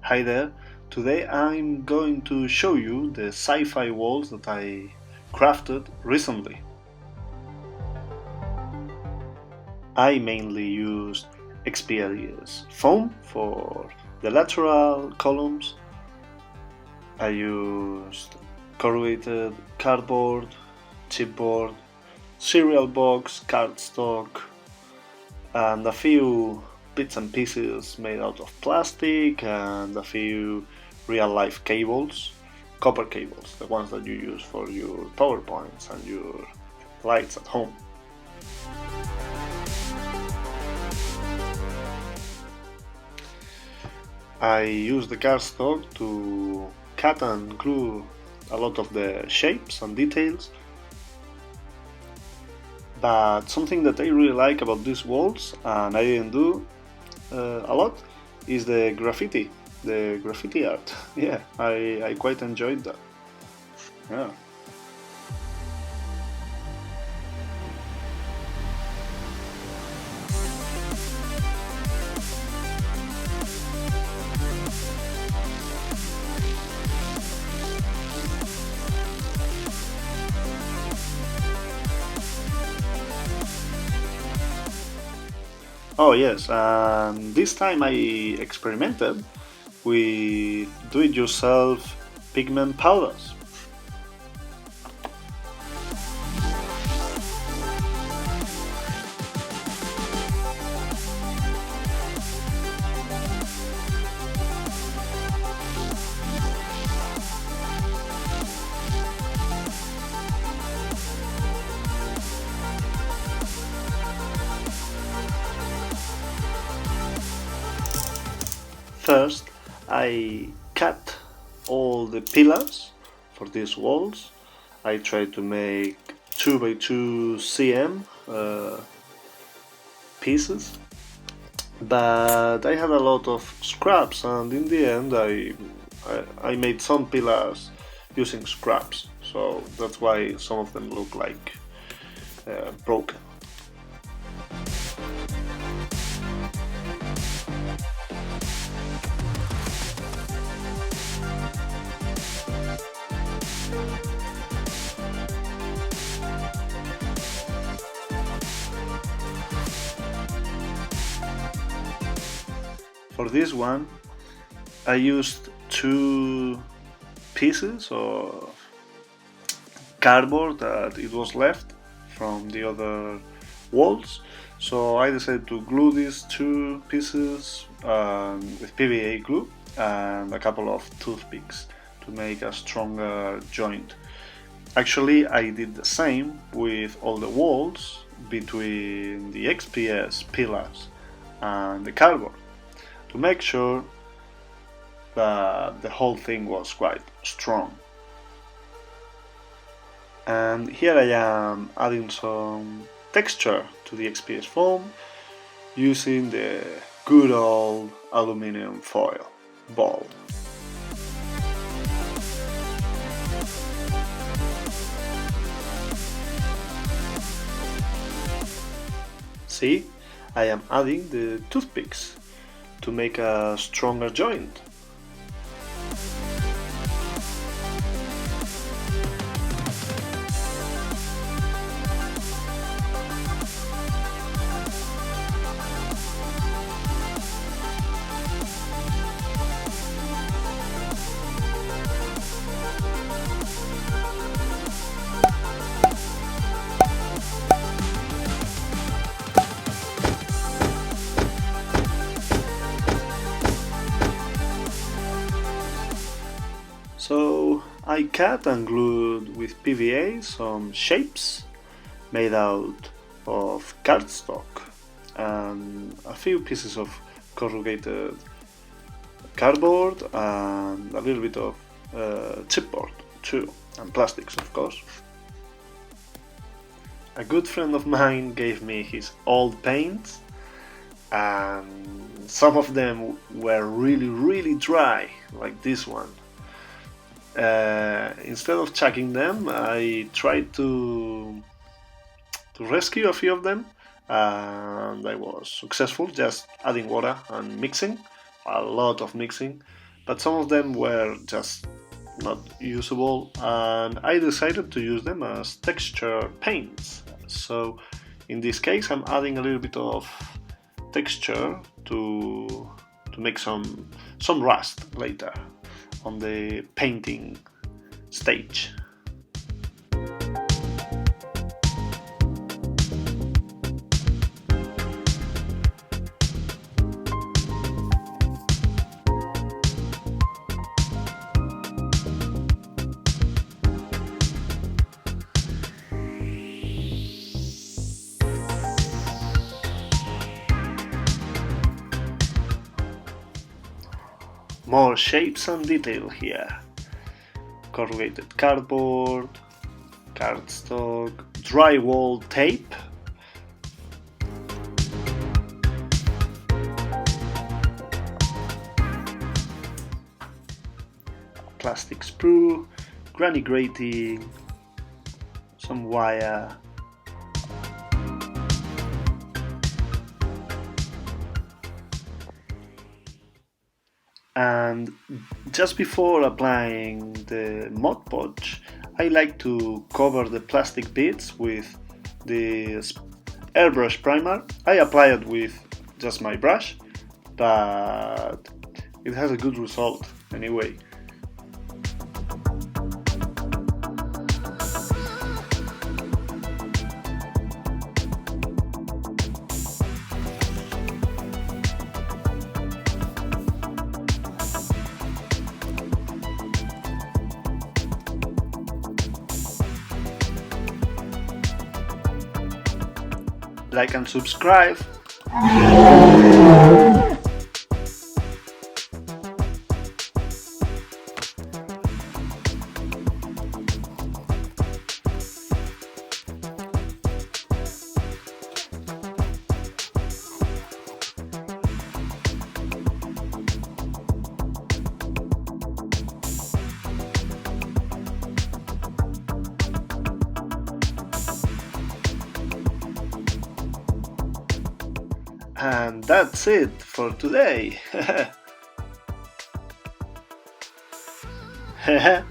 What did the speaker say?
Hi there, today I'm going to show you the sci-fi walls that I crafted recently. I mainly used XP's foam for the lateral columns. I used corrugated cardboard, chipboard, cereal box, cardstock, and a few bits and pieces made out of plastic and a few real-life cables, copper cables, the ones that you use for your PowerPoints and your lights at home. I used the cardstock to cut and glue a lot of the shapes and details. But something that I really like about these walls, and I didn't do a lot, is the graffiti art. Yeah, I quite enjoyed that. Yeah. Oh yes, and this time I experimented with do-it-yourself pigment powders. First, I cut all the pillars for these walls. I tried to make 2 by 2 cm pieces, but I had a lot of scraps, and in the end I made some pillars using scraps, so that's why some of them look like broken. For this one, I used 2 pieces of cardboard that it was left from the other walls, so I decided to glue these 2 pieces with PVA glue and a couple of toothpicks to make a stronger joint. Actually, I did the same with all the walls between the XPS pillars and the cardboard, to make sure that the whole thing was quite strong. And here I am adding some texture to the XPS foam using the good old aluminum foil ball. See, I am adding the toothpicks to make a stronger joint. So I cut and glued with PVA some shapes made out of cardstock and a few pieces of corrugated cardboard and a little bit of chipboard too, and plastics of course. A good friend of mine gave me his old paints, and some of them were really dry, like this one. Instead of chucking them, I tried to rescue a few of them, and I was successful, just adding water and mixing, a lot of mixing, but some of them were just not usable, and I decided to use them as texture paints. So in this case I'm adding a little bit of texture to make some rust later on the painting stage. More shapes and detail here. Corrugated cardboard, cardstock, drywall tape, plastic sprue, granny grating, some wire, and just before applying the Mod Podge, I like to cover the plastic bits with this airbrush primer. I apply it with just my brush, but it has a good result anyway. Like and subscribe. And that's it for today. Hehe.